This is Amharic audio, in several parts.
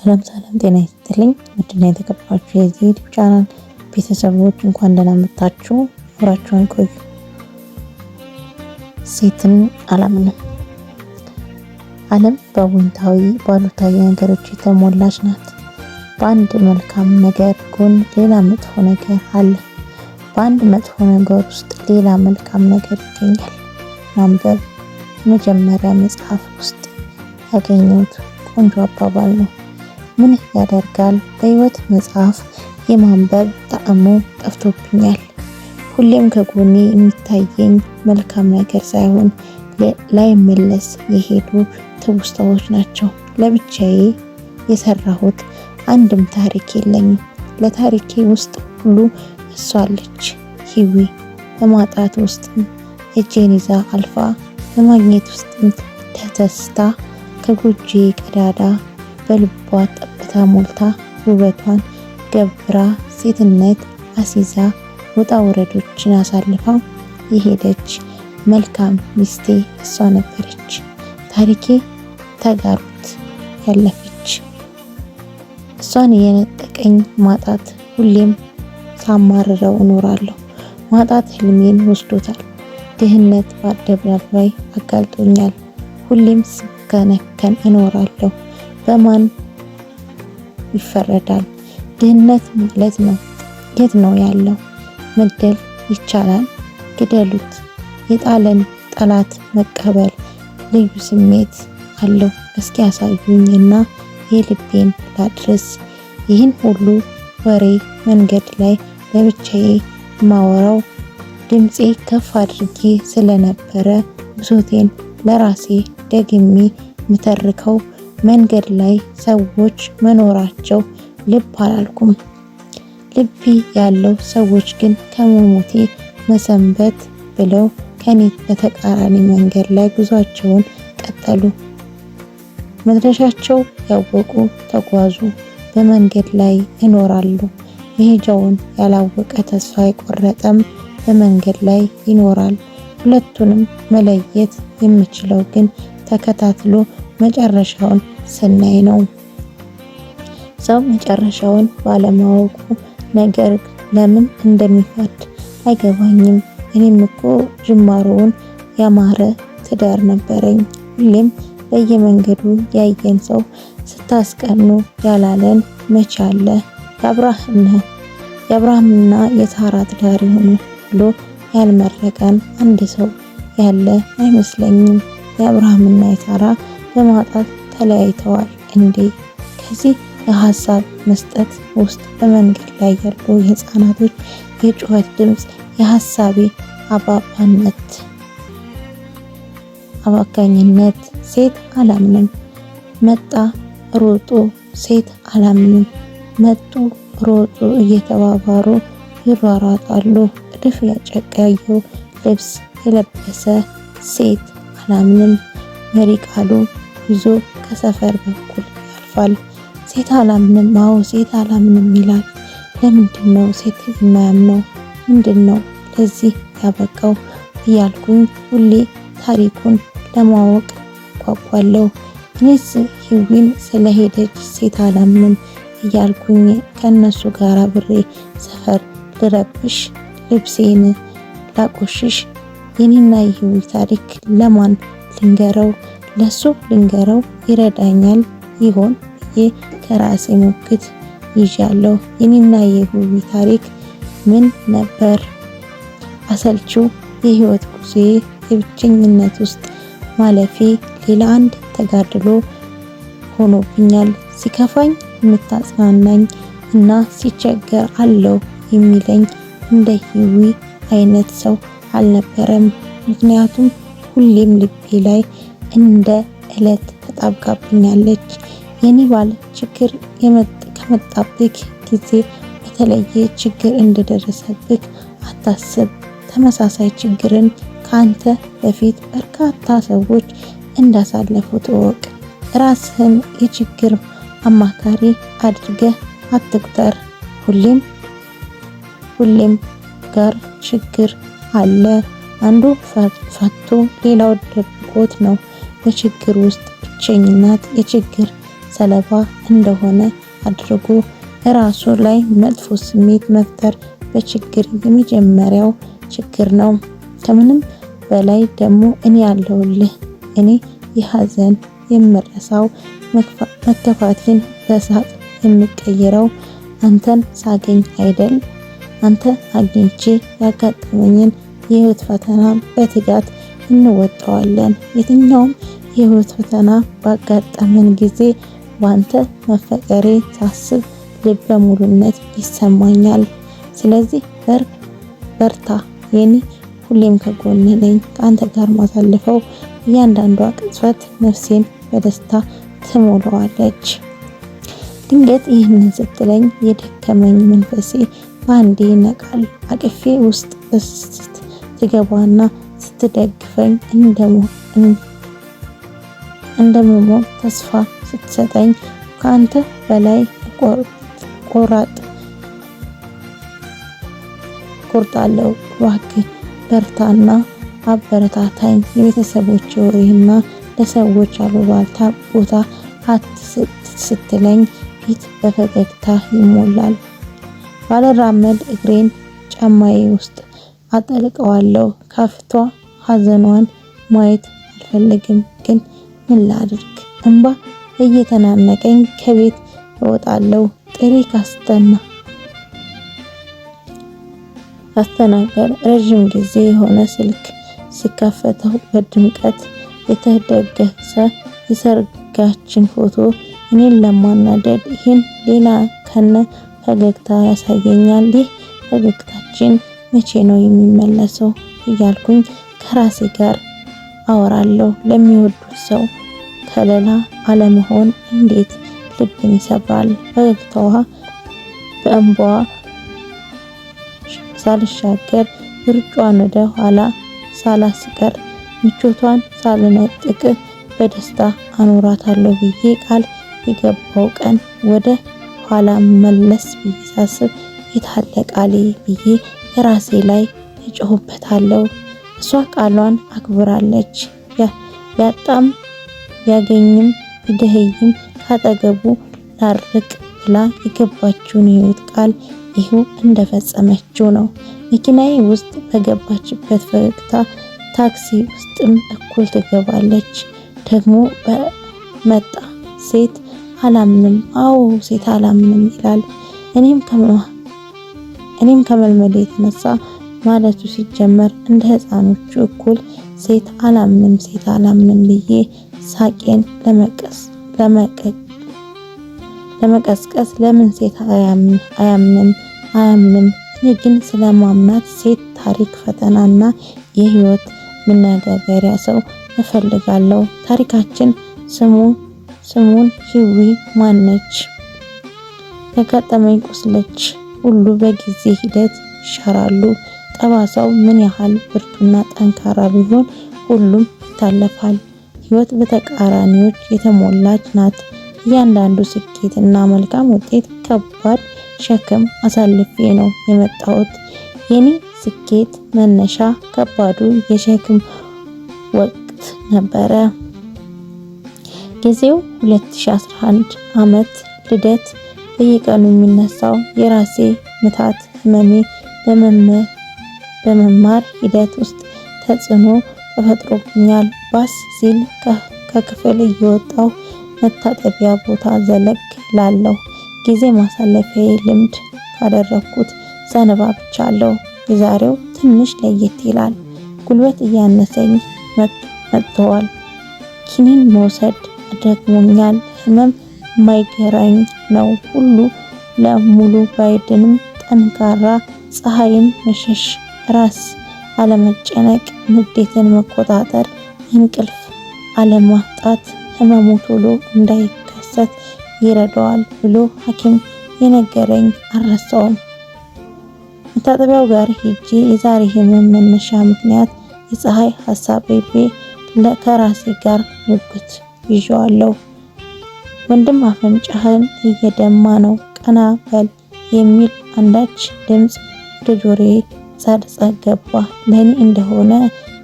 ሰላም ጤና ይስጥልኝ። ውድና የተከበራችሁ የዚህ ዩቲዩብ ቻናል ቤተሰቦች እንኳን ደህና መጣችሁ። አብራችሁን ቆዩ። ሴትን አላምንም። ዓለም በአዎንታዊ ባሉታዊ ነገሮች የተሞላች ናት። በአንድ መልካም ነገር ጎን ሌላ መጥፎ ነገር አለ። በአንድ መጥፎ ነገር ውስጥ ሌላ መልካም ነገር ይገኛል። ማንበብ መጀመሪያ መጽሐፍ ውስጥ ያገኘሁት ቆንጆ አባባል ነው። ምን ያደርጋል በህይወት መጽሐፍ የማንበብ ጣዕሙ ጠፍቶብኛል። ሁሌም ከጎኔ የሚታየኝ መልካም ነገር ሳይሆን ላይመለስ የሄዱ ትውስታዎች ናቸው። ለብቻዬ የሰራሁት አንድም ታሪክ የለኝም። ለታሪኬ ውስጥ ሁሉ እሷ አለች። ሂዊ በማጣት ውስጥም እጄን ይዛ አልፋ በማግኘት ውስጥም ተደስታ ከጎጆ ቀዳዳ በልቧ ጠብታ ሞልታ ውበቷን ገብራ ሴትነት አሲዛ ውጣ ውረዶችን አሳልፋ የሄደች መልካም ሚስቴ እሷ ነበረች። ታሪኬ ተጋሩት ያለፈች እሷን የነጠቀኝ ማጣት ሁሌም ሳማርረው እኖራለሁ። ማጣት ህልሜን ወስዶታል። ድህነት በአደባባይ አጋልጦኛል። ሁሌም ስከነከን እኖራለሁ። በማን ይፈረዳል? ድህነት ማለት ነው። የት ነው ያለው? መግደል ይቻላል? ግደሉት። የጣለን ጠላት መቀበል ልዩ ስሜት አለው። እስኪ ያሳዩኝና የልቤን ላድርስ። ይህን ሁሉ ወሬ መንገድ ላይ ለብቻዬ ማወራው ድምፄ ከፍ አድርጌ ስለነበረ ብሶቴን ለራሴ ደግሜ ምተርከው መንገድ ላይ ሰዎች መኖራቸው ልብ አላልኩም። ልብ ያለው ሰዎች ግን ከመሞቴ መሰንበት ብለው ከኔ በተቃራኒ መንገድ ላይ ጉዟቸውን ቀጠሉ። መድረሻቸው ያወቁ ተጓዙ። በመንገድ ላይ ይኖራሉ። መሄጃውን ያላወቀ ተስፋ የቆረጠም በመንገድ ላይ ይኖራል። ሁለቱንም መለየት የምችለው ግን ተከታትሎ መጨረሻውን ስናይ ነው። ሰው መጨረሻውን ባለማወቁ ነገር ለምን እንደሚፈርድ አይገባኝም። እኔም እኮ ጅማሮውን ያማረ ትዳር ነበረኝ። ሁሌም በየመንገዱ ያየን ሰው ስታስቀኑ ያላለን መቼ አለ? የአብርሃምና የሳራ ትዳር ይሁን ብሎ ያልመረቀን አንድ ሰው ያለ አይመስለኝም። የአብርሃምና የሳራ በማጣት ተለያይተዋል እንዴ? ከዚህ የሀሳብ መስጠት ውስጥ በመንገድ ላይ ያሉ የህፃናቶች የጩኸት ድምፅ የሀሳቤ አባካኝነት ሴት አላምንም። መጣ ሮጦ ሴት አላምንም። መጡ ሮጡ እየተባባሩ ይሯሯጣሉ። እድፍ ያጨቀየው ልብስ የለበሰ ሴት አላምንም። መሪ ቃሉ ይዞ ከሰፈር በኩል ያልፋል። ሴት አላምንም። አዎ ሴት አላምንም ይላል። ለምንድነው ሴት የማያምነው? ምንድነው ለዚህ ያበቃው? እያልኩኝ ሁሌ ታሪኩን ለማወቅ ጓጓለሁ። እኔስ ሂዊን ስለሄደች ሴት አላምንም እያልኩኝ ከነሱ ጋር አብሬ ሰፈር ልረብሽ፣ ልብሴን ላቆሽሽ። የኔና የሂዊ ታሪክ ለማን ልንገረው? ለሱ ልንገረው ይረዳኛል ይሆን ብዬ ከራሴ ሙግት ይዣለሁ። የኔና የሂዊ ታሪክ ምን ነበር? አሰልቺው የህይወት ጉዞዬ፣ የብቸኝነት ውስጥ ማለፌ ሌላ አንድ ተጋድሎ ሆኖብኛል። ሲከፋኝ የምታጽናናኝ እና ሲቸገር አለው የሚለኝ እንደ ሂዊ አይነት ሰው አልነበረም። ምክንያቱም ሁሌም ልቤ ላይ እንደ እለት ተጣብቃብኛለች። የኔ ባል ችግር ከመጣብክ ጊዜ በተለየ ችግር እንደደረሰብክ አታስብ። ተመሳሳይ ችግርን ከአንተ በፊት በርካታ ሰዎች እንዳሳለፉት እወቅ። ራስህን የችግር አማካሪ አድርገህ አትቁጠር። ሁሌም ጋር ችግር አለ። አንዱ ፈቶ ሌላው ደብቆት ነው። በችግር ውስጥ ብቸኝነት የችግር ሰለባ እንደሆነ አድርጎ ራሱ ላይ መጥፎ ስሜት መፍጠር በችግር የመጀመሪያው ችግር ነው። ከምንም በላይ ደግሞ እኔ ያለሁልህ፣ እኔ የሐዘን የምረሳው መከፋቴን በሳቅ የምቀይረው አንተን ሳገኝ አይደል? አንተ አግኝቼ ያጋጠመኝን የህይወት ፈተና በትጋት እንወጣዋለን። የትኛውም የህይወት ፈተና ባጋጠመን ጊዜ በአንተ መፈቀሬ ሳስብ ልበ ሙሉነት ይሰማኛል። ስለዚህ በርታ የኔ፣ ሁሌም ከጎን ነኝ። ከአንተ ጋር ማሳልፈው እያንዳንዷ ቅጽበት ነፍሴን በደስታ ትሞላዋለች። ድንገት ይህንን ስትለኝ የደከመኝ መንፈሴ በአንዴ ይነቃል። አቅፌ ውስጥ ስትገባና ስትደግፈኝ እንደምሞት ተስፋ ስትሰጠኝ ከአንተ በላይ ቆርጣለሁ። እባክህ በርታና አበረታታኝ። የቤተሰቦች ወሬና ለሰዎች አሉባልታ ቦታ አትስጥ ስትለኝ ፊት በፈገግታ ይሞላል። ባልራመድ እግሬን ጫማዬ ውስጥ አጠልቀዋለሁ። ከፊቷ ሐዘኗን ማየት አልፈልግም፣ ግን ምን ላድርግ? እንባ እየተናነቀኝ ከቤት እወጣለሁ። ጥሪ ካስተናገር ረዥም ጊዜ የሆነ ስልክ ሲከፈተው በድምቀት የተደገሰ የሰርጋችን ፎቶ እኔን ለማናደድ ይህን ሌላ ከነ ፈገግታ ያሳየኛል። ይህ ፈገግታችን መቼ ነው የሚመለሰው እያልኩኝ ከራሴ ጋር አወራለሁ። ለሚወዱት ሰው ከለላ አለመሆን እንዴት ልብን ይሰብራል። ፈገግታዋ በእንባዋ ሳልሻገር ሩጫዋን ወደ ኋላ ሳላስቀር ምቾቷን ሳልነጥቅ በደስታ አኖራታለሁ ብዬ ቃል የገባው ቀን ወደ ኋላ መለስ ብዬ ሳስብ የታለ ቃሌ ብዬ ራሴ ላይ እጮህበታለሁ። እሷ ቃሏን አክብራለች። ያጣም ያገኝም ይደህይም ካጠገቡ ላርቅ ብላ የገባችውን የህይወት ቃል ይሄው እንደፈጸመችው ነው። መኪናዬ ውስጥ በገባችበት ፈገግታ ታክሲ ውስጥም እኩል ትገባለች። ደግሞ በመጣ ሴት አላምንም፣ አዎ ሴት አላምንም ይላል። እኔም ከመልመድ የተነሳ ማለቱ ሲጀመር እንደ ህፃኖቹ እኩል ሴት አላምንም ብዬ ሳቄን ለመቀስቀስ ለምን ሴት አያምንም? እኔ ግን ስለማምናት ሴት ታሪክ፣ ፈተናና የህይወት መነጋገሪያ ሰው እፈልጋለሁ። ታሪካችን ስሙን ሂዊ ማነች? ያጋጠመኝ ቁስሎች ሁሉ በጊዜ ሂደት ይሻራሉ። ጠባሳው ምን ያህል ብርቱና ጠንካራ ቢሆን ሁሉም ይታለፋል። ህይወት በተቃራኒዎች የተሞላች ናት። እያንዳንዱ ስኬትና መልካም ውጤት ከባድ ሸክም አሳልፌ ነው የመጣሁት። የኔ ስኬት መነሻ ከባዱ የሸክም ወቅት ነበረ። ጊዜው 2011 ዓመት ልደት። በየቀኑ የሚነሳው የራሴ ምታት ህመሜ በመማር ሂደት ውስጥ ተጽዕኖ ተፈጥሮብኛል። ባስ ሲል ከክፍል እየወጣው መታጠቢያ ቦታ ዘለግ ላለው ጊዜ ማሳለፊያ ልምድ ካደረኩት ሰነባብቻለሁ። የዛሬው ትንሽ ለየት ይላል። ጉልበት እያነሰኝ መጥተዋል። ኪኒን መውሰድ አደክሞኛል። ህመም የማይገራኝ ነው። ሁሉ ለሙሉ ባይድንም ጠንካራ ፀሐይን መሸሽ፣ ራስ አለመጨነቅ፣ ንዴትን መቆጣጠር፣ እንቅልፍ አለማጣት ህመሙ ቶሎ እንዳይከሰት ይረዳዋል ብሎ ሐኪም የነገረኝ አልረሳውም። መታጠቢያው ጋር ሄጄ የዛሬ ህመም መነሻ ምክንያት የፀሐይ ሐሳቤ ከራሴ ጋር ሙግት ይዤዋለሁ። ወንድም አፍንጫህን እየደማ ነው፣ ቀና በል የሚል አንዳች ድምፅ ወደ ጆሮዬ ጸርጸ ገባ። ለኔ እንደሆነ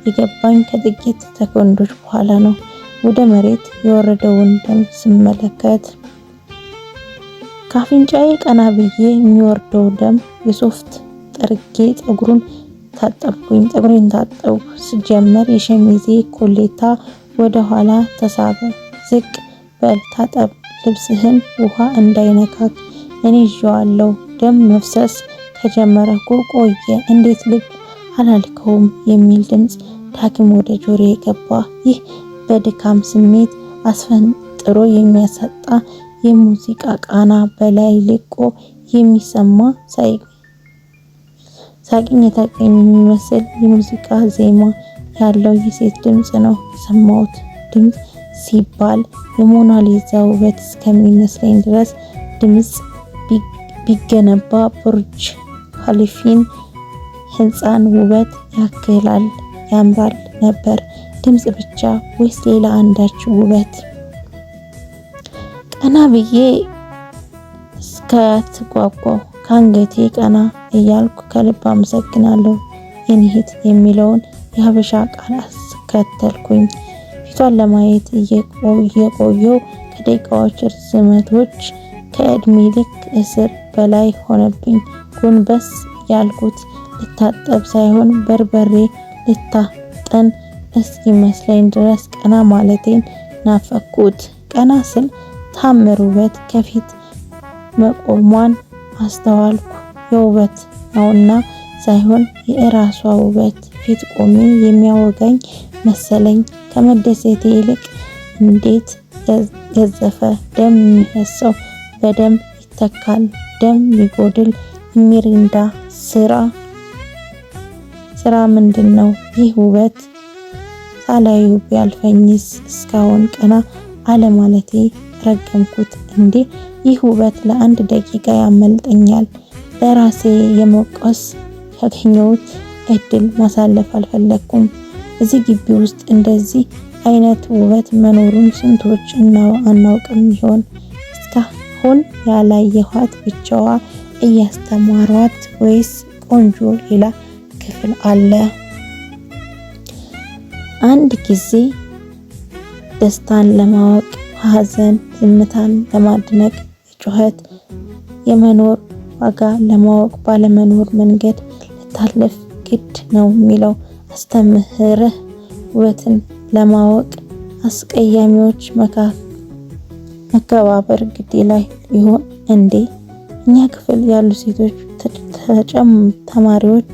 የገባኝ ከጥቂት ሰከንዶች በኋላ ነው። ወደ መሬት የወረደውን ደም ስመለከት ካፍንጫዬ ቀና ብዬ የሚወርደው ደም የሶፍት ጠርጌ ፀጉሬን ታጠብኩ። ስጀምር የሸሚዜ ኮሌታ ወደ ኋላ ተሳበ። ዝቅ በል ታጠብ ልብስህን ውሃ እንዳይነካክ። እኔ ይዤዋለሁ። ደም መፍሰስ ከጀመረ እኮ ቆየ። እንዴት ልብ አላልከውም የሚል ድምፅ ዳግም ወደ ጆሮዬ ገባ። ይህ በድካም ስሜት አስፈንጥሮ የሚያሳጣ የሙዚቃ ቃና በላይ ልቆ የሚሰማ ሳቅኝ የተገኘ የሚመስል የሙዚቃ ዜማ ያለው የሴት ድምፅ ነው የሰማሁት። ድምፅ ሲባል የሞናሊዛ ውበት እስከሚመስለኝ ድረስ ድምፅ ቢገነባ ቡርጅ ኻሊፋን ህንፃን ውበት ያክላል ያምራል ነበር። ድምፅ ብቻ ወይስ ሌላ አንዳች ውበት? ቀና ብዬ እስካያት ጓጓሁ። ከአንገቴ ቀና እያልኩ ከልብ አመሰግናለሁ የኔ የሚለውን የሀበሻ ቃል አስከተልኩኝ። ፊቷን ለማየት እየቆየሁ ከደቂቃዎች ርዝመቶች ከእድሜ ልክ እስር በላይ ሆነብኝ። ጎንበስ ያልኩት ልታጠብ ሳይሆን በርበሬ ልታጠን እስኪመስለኝ ድረስ ቀና ማለቴን ናፈኩት። ቀና ስል ታምር ውበት ከፊት መቆሟን አስተዋልኩ። የውበት ነውና ሳይሆን የእራሷ ውበት ፊት ቆሜ የሚያወጋኝ መሰለኝ። ከመደሰቴ ይልቅ እንዴት ገዘፈ! ደም የሚፈሰው በደም ይተካል። ደም ቢጎድል የሚሪንዳ ስራ ምንድነው? ይህ ውበት ሳላዩ ቢያልፈኝስ? እስካሁን ቀና አለማለቴ ረገምኩት። እንዴ ይህ ውበት ለአንድ ደቂቃ ያመልጠኛል። ለራሴ የመቆስ ያገኘሁት እድል ማሳለፍ አልፈለኩም። እዚህ ግቢ ውስጥ እንደዚህ አይነት ውበት መኖሩን ስንቶች አናውቅም ይሆን? እስካሁን ያላየኋት ብቻዋ እያስተማሯት ወይስ ቆንጆ ሌላ ክፍል አለ? አንድ ጊዜ ደስታን ለማወቅ፣ ሀዘን፣ ዝምታን ለማድነቅ፣ የጩኸት የመኖር ዋጋ ለማወቅ ባለመኖር መንገድ ልታልፍ ግድ ነው የሚለው አስተምህርህ ውበትን ለማወቅ አስቀያሚዎች መከባበር ግድ ላይ ይሆን እንዴ? እኛ ክፍል ያሉ ሴቶች ተማሪዎች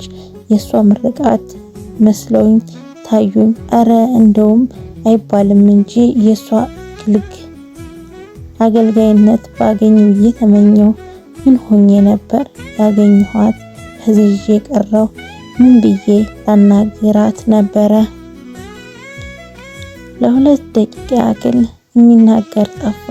የሷ ምርቃት መስለውኝ ታዩኝ። አረ እንደውም አይባልም እንጂ የሷ አገልጋይነት ባገኝ ብዬ ተመኘው። ምን ሆኜ ነበር ያገኘኋት? ከዚህ የቀረው ምን ብዬ ላናግራት ነበረ? ለ2 ደቂቃ ያክል የሚናገር ጠፋ።